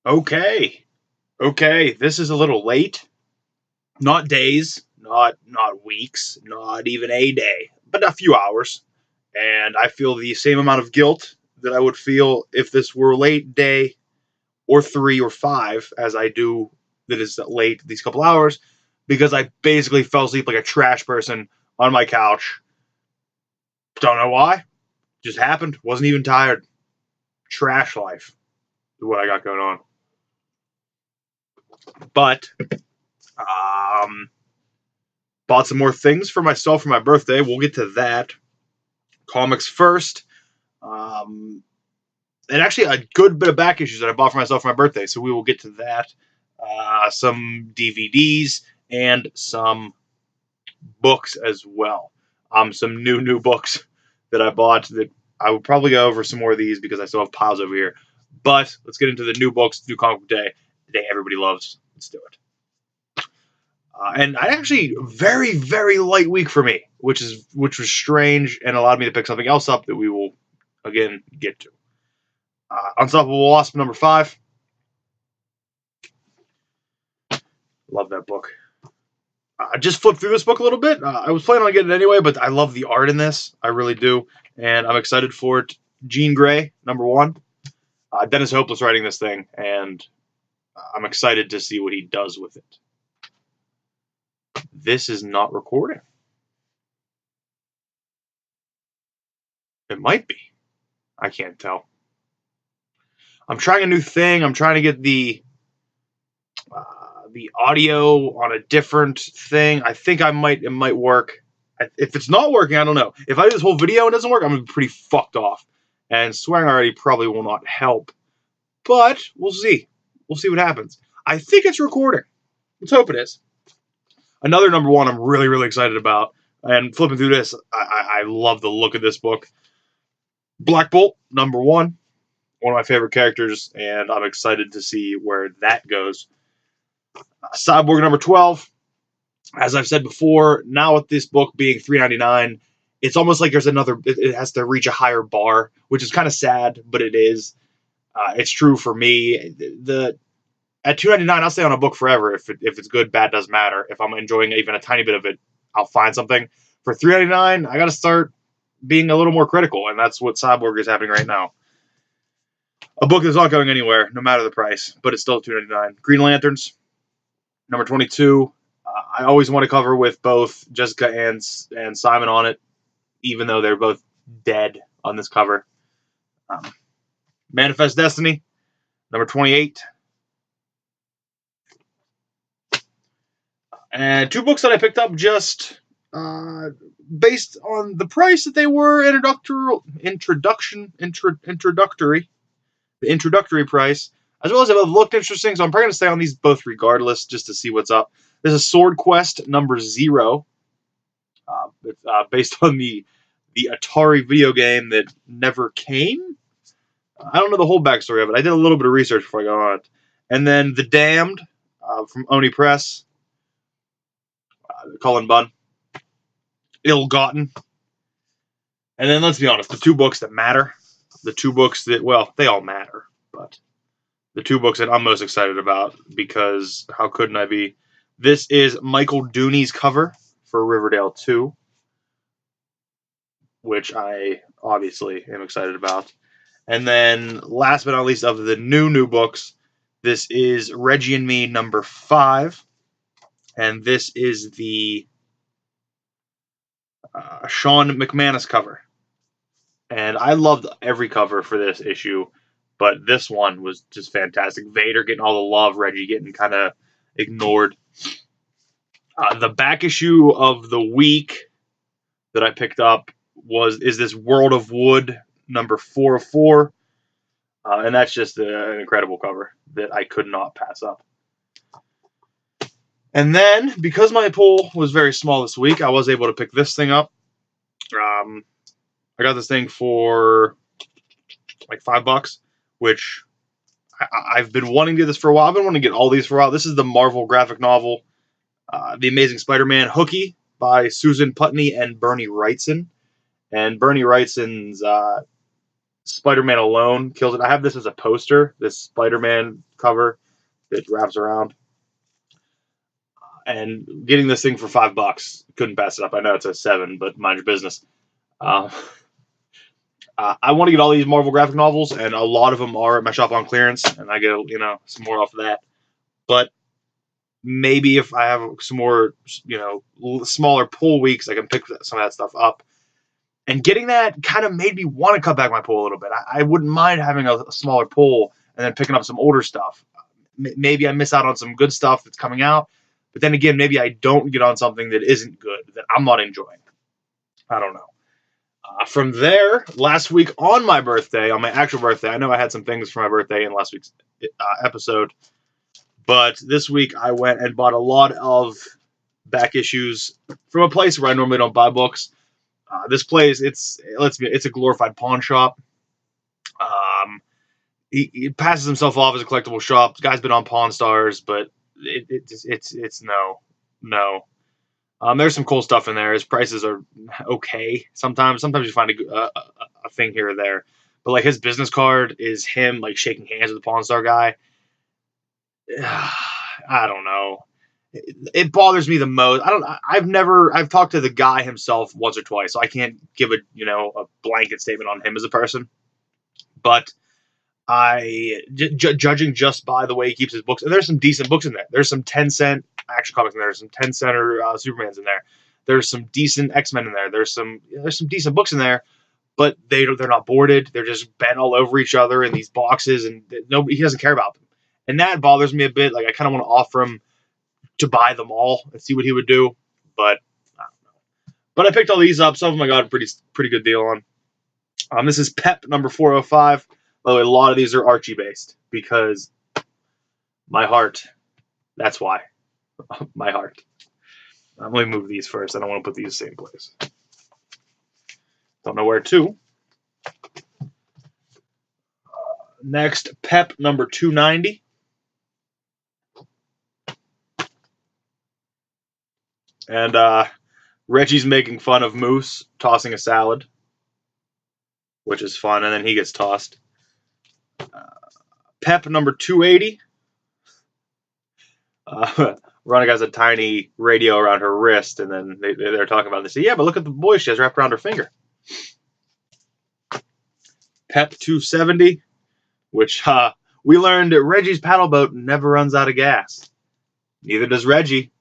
Okay. Okay, this is a little late. Not days, not weeks, not even a day, but a few hours. And I feel the same amount of guilt that I would feel if this were late day or 3 or 5 as I do that is late these couple hours because I basically fell asleep like a trash person on my couch. Don't know why. Just happened. Wasn't even tired. Trash life is what I got going on. But bought some more things for myself for my birthday. We'll get to that. Comics first. And actually, a good bit of back issues that I bought for myself for my birthday. So we will get to that. Some DVDs and some books as well. Some new books that I bought that I will probably go over some more of these because I still have piles over here. But let's get into the new books, new comic book day, the day everybody loves. Let's do it. And I actually very light week for me, which was strange and allowed me to pick something else up that we will again get to. Unstoppable Wasp number 5. Love that book. I just flipped through this book a little bit. I was planning on getting it anyway, but I love the art in this. I really do, and I'm excited for it. Jean Grey number 1. Dennis Hopeless writing this thing, and I'm excited to see what he does with it. This is not recording. It might be. I can't tell. I'm trying a new thing. I'm trying to get the audio on a different thing. I think it might work. If it's not working, I don't know. If I do this whole video and it doesn't work, I'm going to be pretty fucked off. And swearing already probably will not help. But we'll see. We'll see what happens. I think it's recording. Let's hope it is. Another number 1 I'm really excited about. And flipping through this, I love the look of this book. Black Bolt number 1. One of my favorite characters, and I'm excited to see where that goes. Cyborg number 12. As I've said before, now with this book being $3.99, it's almost like there's another. It has to reach a higher bar, which is kind of sad, but it is. It's true for me. At $2.99, I'll stay on a book forever. If it's good, bad, doesn't matter. If I'm enjoying even a tiny bit of it, I'll find something. For $3.99, I got to start being a little more critical, and that's what Cyborg is happening right now. A book that's not going anywhere, no matter the price, but it's still $2.99. Green Lanterns, number 22. I always want to cover with both Jessica and Simon on it, even though they're both dead on this cover. Manifest Destiny, number 28. And 2 books that I picked up just based on the price that they were the introductory price, as well as if it looked interesting. So I'm probably going to stay on these both regardless, just to see what's up. This is Sword Quest number 0. It's based on the Atari video game that never came. I don't know the whole backstory of it. I did a little bit of research before I got on it. And then The Damned from Oni Press. Cullen Bunn. Ill Gotten. And then let's be honest, the 2 books that matter. The 2 books that, well, they all matter. But the 2 books that I'm most excited about, because how couldn't I be? This is Michael Dooney's cover for Riverdale 2, which I obviously am excited about. And then, last but not least, of the new books, this is Reggie and Me number 5. And this is the Sean McManus cover. And I loved every cover for this issue, but this one was just fantastic. Vader getting all the love, Reggie getting kind of ignored. The back issue of the week that I picked up is this World of Wood number 4 of 4. And that's just an incredible cover that I could not pass up. And then, because my pull was very small this week, I was able to pick this thing up. I got this thing for like $5, which I've been wanting to get this for a while. I've been wanting to get all these for a while. This is the Marvel graphic novel, The Amazing Spider-Man Hooky by Susan Putney and Bernie Wrightson. And Bernie Wrightson's Spider-Man alone kills it. I have this as a poster, this Spider-Man cover that wraps around. And getting this thing for $5, couldn't pass it up. I know it's a 7, but mind your business. I want to get all these Marvel graphic novels, and a lot of them are at my shop on clearance, and I get some more off of that. But maybe if I have some more smaller pull weeks, I can pick some of that stuff up. And getting that kind of made me want to cut back my pull a little bit. I wouldn't mind having a smaller pull and then picking up some older stuff. Maybe I miss out on some good stuff that's coming out, but then again, maybe I don't get on something that isn't good, that I'm not enjoying. I don't know. From there, last week on my birthday, on my actual birthday, I know I had some things for my birthday in last week's episode, but this week I went and bought a lot of back issues from a place where I normally don't buy books. This place, it's a glorified pawn shop. He passes himself off as a collectible shop. This guy's been on Pawn Stars, but it's no. There's some cool stuff in there. His prices are okay. Sometimes you find a thing here or there, but like his business card is him like shaking hands with the Pawn Star guy. I don't know. It bothers me the most. I've talked to the guy himself once or twice, so I can't give a blanket statement on him as a person. But judging just by the way he keeps his books, and there's some decent books in there. There's some 10-cent action comics in there. There's some 10-center Supermans in there. There's some decent X-Men in there. There's some decent books in there, but they're not boarded. They're just bent all over each other in these boxes, and he doesn't care about them. And that bothers me a bit. Like I kind of want to offer him to buy them all and see what he would do, but I don't know. But I picked all these up. Some of them I got a pretty good deal on. This is PEP number 405. By the way, a lot of these are Archie based because my heart. That's why. My heart. I'm going to move these first. I don't want to put these in the same place. Don't know where to. Next, PEP number 290. And Reggie's making fun of Moose tossing a salad, which is fun, and then he gets tossed. PEP number 280. Veronica has a tiny radio around her wrist, and then they're talking about this. They say, yeah, but look at the boy she has wrapped around her finger. PEP 270, which we learned that Reggie's paddle boat never runs out of gas. Neither does Reggie.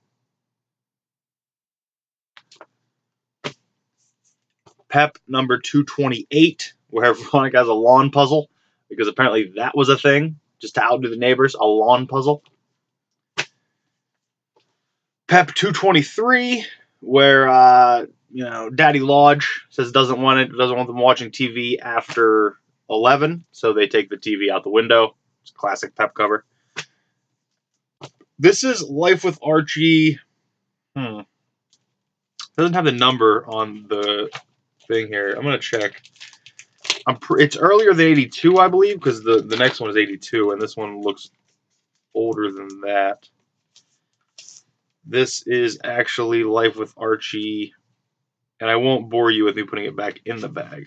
PEP number 228, where Veronica has a lawn puzzle, because apparently that was a thing, just to outdo the neighbors, a lawn puzzle. PEP 223, where Daddy Lodge says doesn't want them watching TV after 11, so they take the TV out the window. It's a classic PEP cover. This is Life with Archie. Doesn't have the number on the thing here. I'm gonna check. It's earlier than 82, I believe, because the next one is 82, and this one looks older than that. This is actually Life with Archie, and I won't bore you with me putting it back in the bag.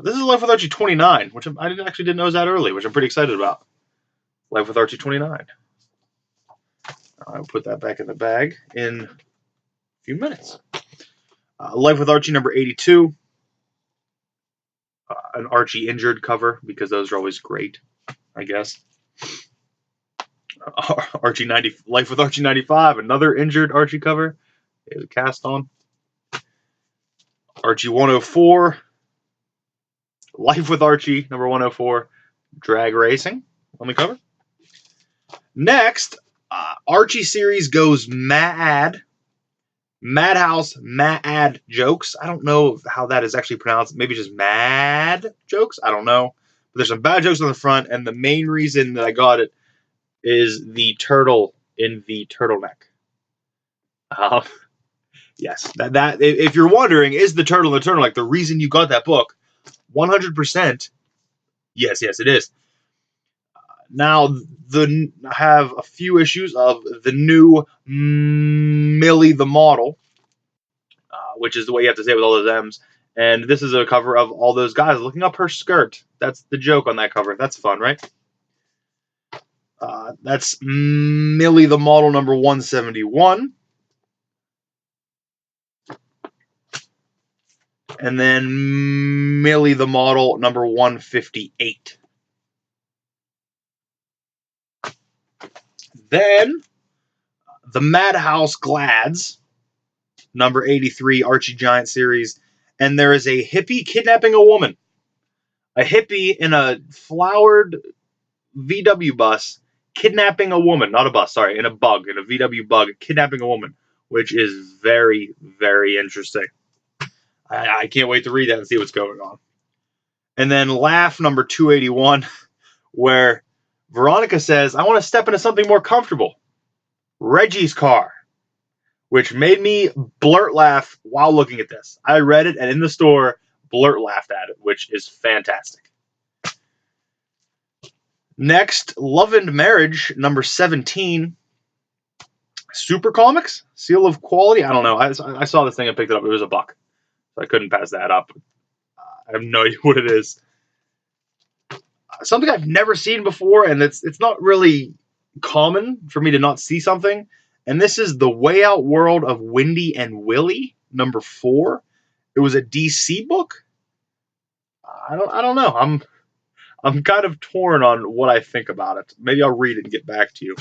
This is Life with Archie 29, which I actually didn't know was that early, which I'm pretty excited about. Life with Archie 29. I'll put that back in the bag in a few minutes. Life with Archie number 82. An Archie injured cover, because those are always great, I guess. Life with Archie 95, another injured Archie cover. There's a cast on. Archie 104. Life with Archie number 104. Drag racing on the cover. Next, Archie series goes mad. Madhouse Mad Jokes. I don't know how that is actually pronounced. Maybe just Mad Jokes. I don't know. But there's some bad jokes on the front, and the main reason that I got it is the turtle in the turtleneck. Yes, that if you're wondering, is the turtle in the turtleneck the reason you got that book? 100%. Yes, it is. Now, I have a few issues of the new Millie the Model, which is the way you have to say it with all those M's, And this is a cover of all those guys looking up her skirt. That's the joke on that cover. That's fun, right? That's Millie the model number 171. And then Millie the model number 158. Then the Madhouse Glads, number 83, Archie Giant series. And there is a hippie kidnapping a woman. A hippie in a flowered VW bus kidnapping a woman. Not a bus, sorry, in a VW bug, kidnapping a woman, which is very, very interesting. I can't wait to read that and see what's going on. And then Laugh number 281, where Veronica says, I want to step into something more comfortable. Reggie's car, which made me blurt laugh while looking at this. I read it, and in the store, blurt laughed at it, which is fantastic. Next, Love and Marriage, number 17. Super Comics, seal of quality. I don't know. I saw this thing and picked it up. It was $1. So I couldn't pass that up. I have no idea what it is. Something I've never seen before, and it's not really common for me to not see something. And this is The Way Out World of Wendy and Willie, number 4. It was a DC book. I don't know. I'm kind of torn on what I think about it. Maybe I'll read it and get back to you.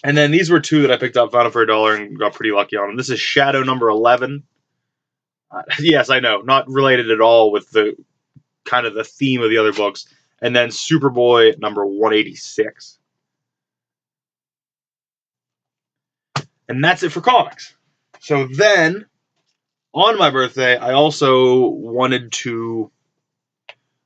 And then these were 2 that I picked up, found it for $1, and got pretty lucky on them. This is Shadow number 11. Yes, I know, not related at all with the kind of the theme of the other books. And then Superboy number 186. And that's it for comics. So then, on my birthday, I also wanted to,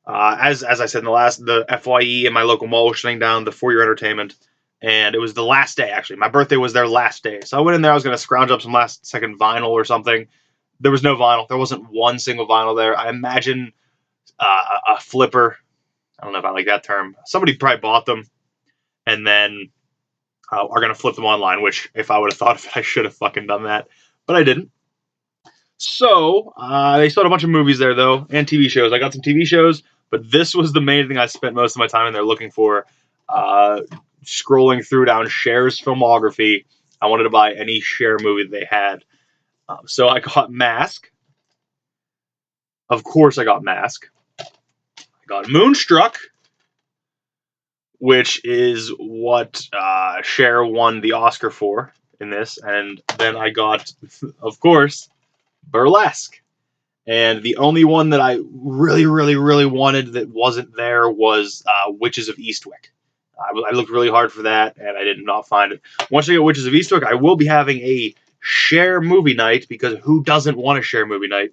as I said in the FYE and my local mall was shutting down, the For Your Entertainment. And it was the last day, actually. My birthday was their last day. So I went in there, I was going to scrounge up some last second vinyl or something. There was no vinyl. There wasn't one single vinyl there. I imagine a flipper. I don't know if I like that term. Somebody probably bought them and then are going to flip them online, which if I would have thought of it, I should have fucking done that. But I didn't. So they sold a bunch of movies there, though, and TV shows. I got some TV shows, but this was the main thing I spent most of my time in there looking for. Scrolling through down Cher's filmography. I wanted to buy any Cher movie they had. So I got Mask. Of course I got Mask. I got Moonstruck, which is what Cher won the Oscar for in this. And then I got, of course, Burlesque. And the only one that I really, really, really wanted that wasn't there was Witches of Eastwick. I looked really hard for that, and I did not find it. Once I get Witches of Eastwick, I will be having a Cher movie night, because who doesn't want a Cher movie night?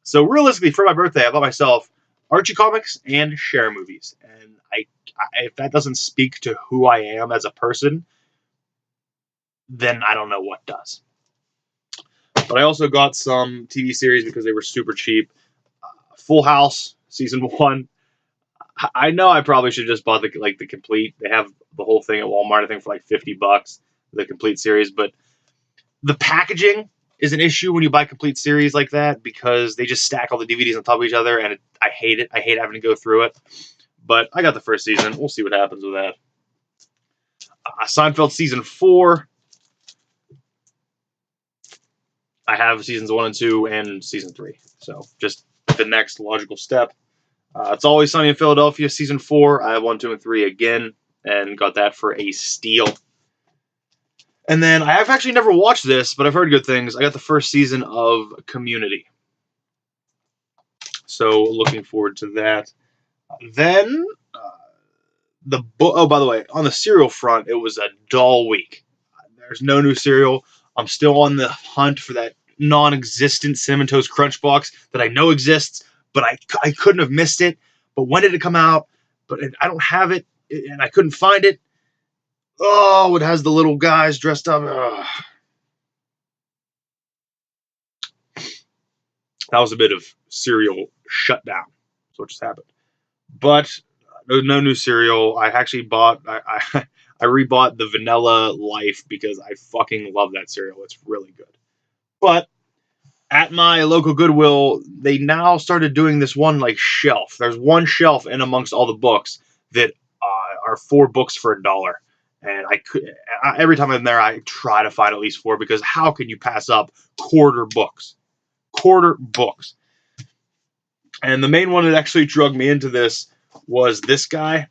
So realistically, for my birthday, I bought myself Archie comics and Cher movies. And if that doesn't speak to who I am as a person, then I don't know what does. But I also got some TV series because they were super cheap. Full House, season 1. I know I probably should have just bought the complete. They have the whole thing at Walmart, I think, for like $50, the complete series. But the packaging is an issue when you buy complete series like that, because they just stack all the DVDs on top of each other, and I hate it. I hate having to go through it. But I got the first season. We'll see what happens with that. Seinfeld season 4. I have seasons 1 and 2 and season 3. So just the next logical step. It's Always Sunny in Philadelphia, season 4. I have 1, 2, and 3 again, and got that for a steal. And then I have actually never watched this, but I've heard good things. I got the first season of Community. So looking forward to that. Then the book. Oh, by the way, on the cereal front, it was a dull week. There's no new cereal. I'm still on the hunt for that non-existent Cinnamon Toast Crunch box that I know exists, but I couldn't have missed it. But when did it come out? But I don't have it, and I couldn't find it. Oh, it has the little guys dressed up. Ugh. That was a bit of cereal shutdown. That's what just happened. But no new cereal. I actually bought. I rebought the Vanilla Life because I fucking love that cereal. It's really good. But At my local Goodwill, they now started doing this one like shelf. There's one shelf in amongst all the books that are 4 books for $1. And every time I'm there, I try to find at least 4, because how can you pass up quarter books? Quarter books. And the main one that actually drug me into this was this guy.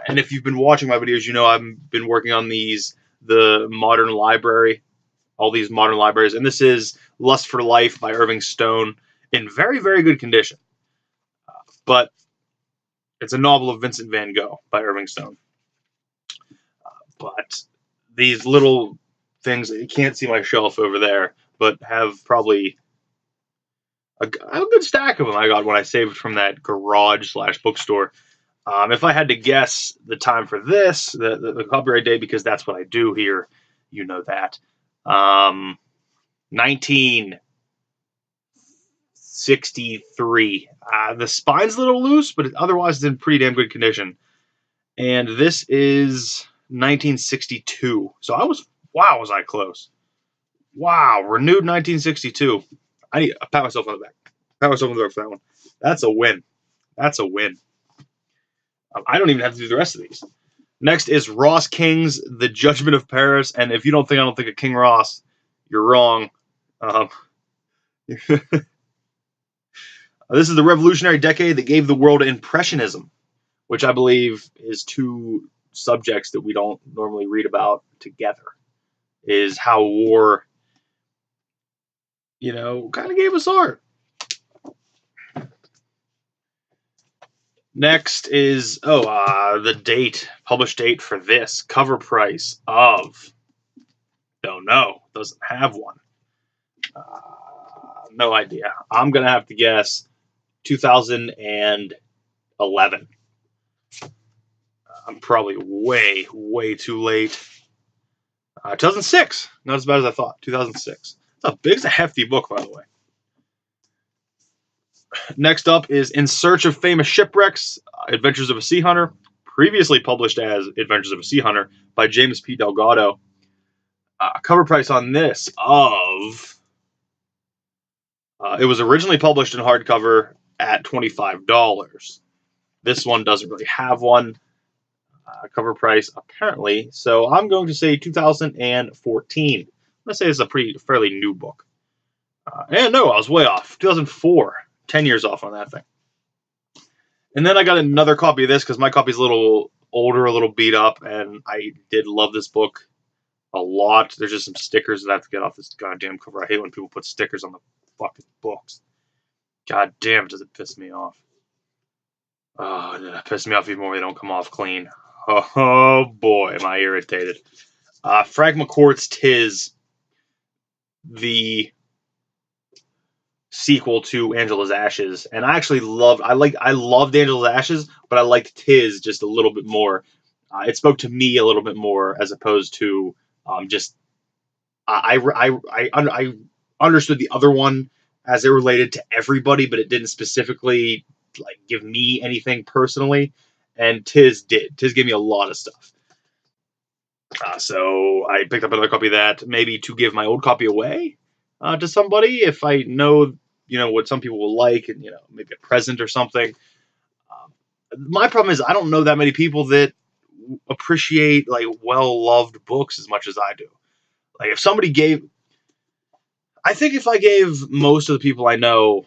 And if you've been watching my videos, you know I've been working on the modern library, all these modern libraries. And this is Lust for Life by Irving Stone, in very, very good condition. But it's a novel of Vincent van Gogh by Irving Stone. But these little things, you can't see my shelf over there, but have probably a good stack of them I got when I saved from that garage/bookstore. If I had to guess the time for this, the copyright date, because that's what I do here, you know that. 1963. The spine's a little loose, but otherwise it's in pretty damn good condition. And this is 1962. So was I close. Wow, renewed 1962. I need to pat myself on the back. Pat myself on the back for that one. That's a win. That's a win. I don't even have to do the rest of these. Next is Ross King's The Judgment of Paris. And if you don't think I don't think of King Ross, you're wrong. This is the revolutionary decade that gave the world Impressionism, which I believe is 2 subjects that we don't normally read about together. Is how war, kind of gave us art. Next is, the date, published date for this. Cover price of, don't know, doesn't have one. No idea. I'm going to have to guess 2011. I'm probably way, way too late. 2006. Not as bad as I thought. 2006. It's a hefty book, by the way. Next up is In Search of Famous Shipwrecks, Adventures of a Sea Hunter, previously published as Adventures of a Sea Hunter by James P. Delgado. Cover price on this of... it was originally published in hardcover at $25. This one doesn't really have one. Cover price, apparently. So I'm going to say 2014. Let's say it's a fairly new book. And no, I was way off. 2004. 10 years off on that thing. And then I got another copy of this because my copy's a little older, a little beat up, and I did love this book a lot. There's just some stickers that I have to get off this goddamn cover. I hate when people put stickers on the fucking books. God damn, does it piss me off. Oh, it pisses me off even more when they don't come off clean. Oh boy, am I irritated. Frank McCourt's Tis, the sequel to Angela's Ashes, and I actually loved Angela's Ashes, but I liked Tis just a little bit more. It spoke to me a little bit more as opposed to I understood the other one as it related to everybody, but it didn't specifically give me anything personally. And Tis did. Tis gave me a lot of stuff. So I picked up another copy of that, maybe to give my old copy away to somebody if I know what some people will like, and maybe a present or something. My problem is I don't know that many people that appreciate well-loved books as much as I do. If somebody I think if I gave most of the people I know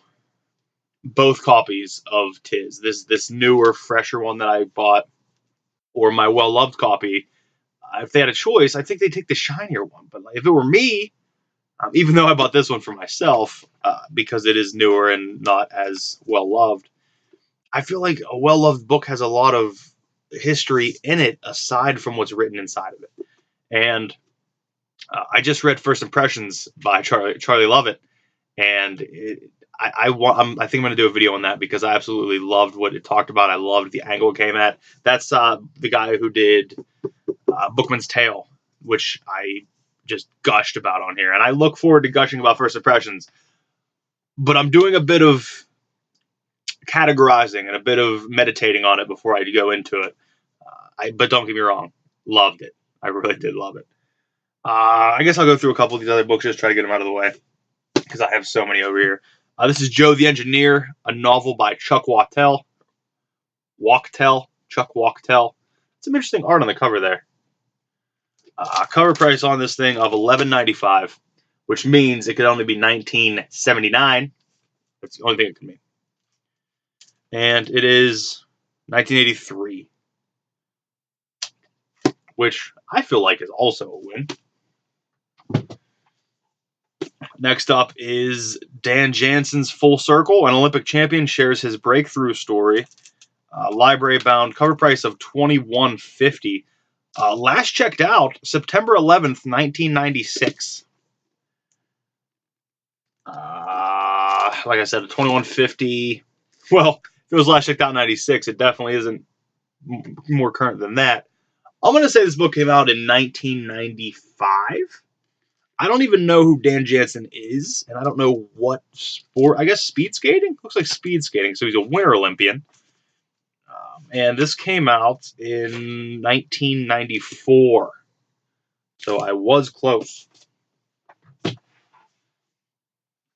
both copies of Tis, this newer, fresher one that I bought, or my well-loved copy, if they had a choice, I think they'd take the shinier one. But if it were me, even though I bought this one for myself, because it is newer and not as well-loved, I feel like a well-loved book has a lot of history in it aside from what's written inside of it. And I just read First Impressions by Charlie Lovett, and I think I'm going to do a video on that because I absolutely loved what it talked about. I loved the angle it came at. That's the guy who did Bookman's Tale, which I just gushed about on here. And I look forward to gushing about First Impressions. But I'm doing a bit of categorizing and a bit of meditating on it before I go into it. But don't get me wrong, loved it. I really did love it. I guess I'll go through a couple of these other books, just try to get them out of the way. because I have so many over here. This is Joe the Engineer, a novel by Chuck Wachtel. Chuck Wachtel. Some interesting art on the cover there. Cover price on this thing of $11.95, which means it could only be $19.79. That's the only thing it can mean. And it is 1983, which I feel like is also a win. Next up is Dan Jansen's Full Circle. An Olympic champion shares his breakthrough story. Library bound, cover price of $21.50. Last checked out September 11th, 1996. Like I said, $21.50. Well, if it was last checked out in 96, it definitely isn't more current than that. I'm going to say this book came out in 1995. I don't even know who Dan Jansen is, and I don't know what sport. I guess speed skating? Looks like speed skating, so he's a Winter Olympian. And this came out in 1994. So I was close.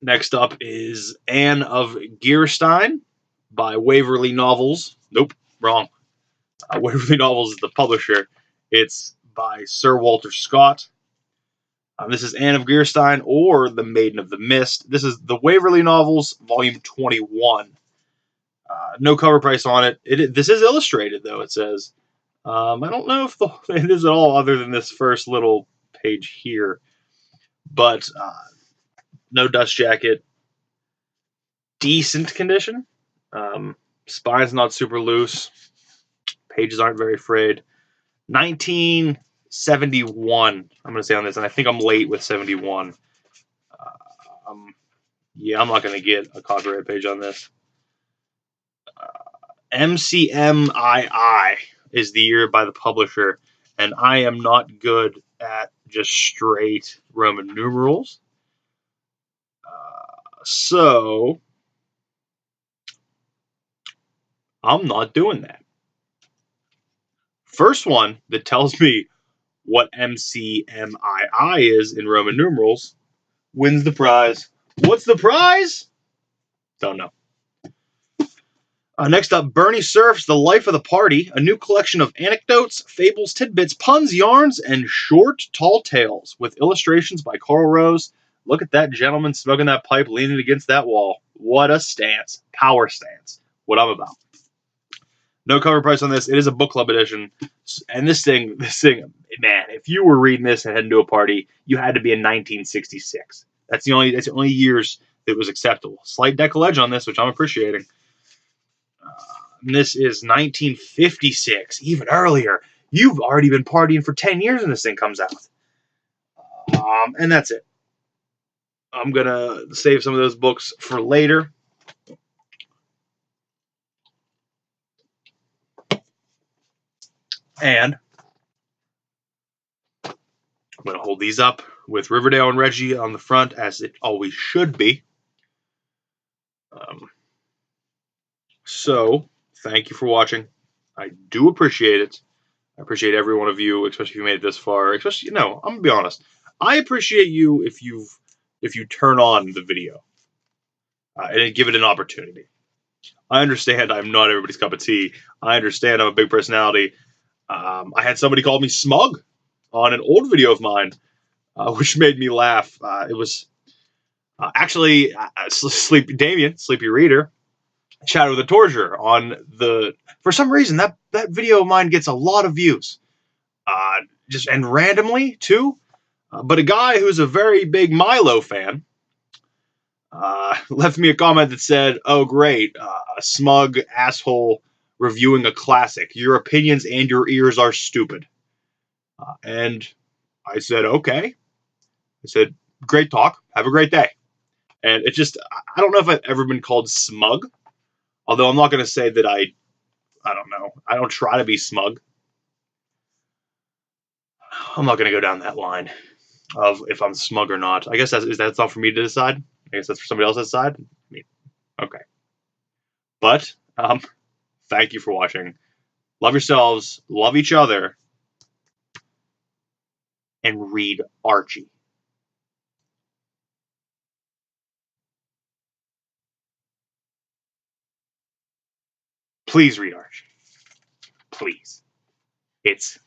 Next up is Anne of Geierstein by Waverly Novels. Nope, wrong. Waverly Novels is the publisher. It's by Sir Walter Scott. This is Anne of Geierstein or The Maiden of the Mist. This is the Waverly Novels, volume 21. No cover price on it. This is illustrated, though, it says. I don't know if it is at all other than this first little page here. But no dust jacket. Decent condition. Spine's not super loose. Pages aren't very frayed. 1971, I'm going to say on this, and I think I'm late with 71. Yeah, I'm not going to get a copyright page on this. MCMII is the year by the publisher, and I am not good at just straight Roman numerals. So, I'm not doing that. First one that tells me what MCMII is in Roman numerals wins the prize. What's the prize? Don't know. Next up, Bernie Cerf's The Life of the Party, a new collection of anecdotes, fables, tidbits, puns, yarns, and short, tall tales with illustrations by Carl Rose. Look at that gentleman smoking that pipe, leaning against that wall. What a stance. Power stance. What I'm about. No cover price on this. It is a book club edition. And this thing, man, if you were reading this and heading to a party, you had to be in 1966. That's the only years that was acceptable. Slight decollage on this, which I'm appreciating. This is 1956, even earlier. You've already been partying for 10 years when this thing comes out. And that's it. I'm going to save some of those books for later. And I'm going to hold these up with Riverdale and Reggie on the front, as it always should be. So, thank you for watching. I do appreciate it. I appreciate every one of you, especially if you made it this far. Especially, I'm going to be honest. I appreciate you if you turn on the video and give it an opportunity. I understand I'm not everybody's cup of tea. I understand I'm a big personality. I had somebody call me smug on an old video of mine, which made me laugh. It was actually Damien, Sleepy Reader, chatted with a torture on for some reason that video of mine gets a lot of views, and randomly too. But a guy who's a very big Milo fan left me a comment that said, "Oh great, a smug asshole reviewing a classic. Your opinions and your ears are stupid." And I said, "Okay." I said, "Great talk. Have a great day." And it just, I don't know if I've ever been called smug. Although I'm not going to say that I don't know. I don't try to be smug. I'm not going to go down that line of if I'm smug or not. I guess that's not for me to decide. I guess that's for somebody else to decide. Okay. But, thank you for watching. Love yourselves. Love each other. And read Archie. Please read Archie. Please. It's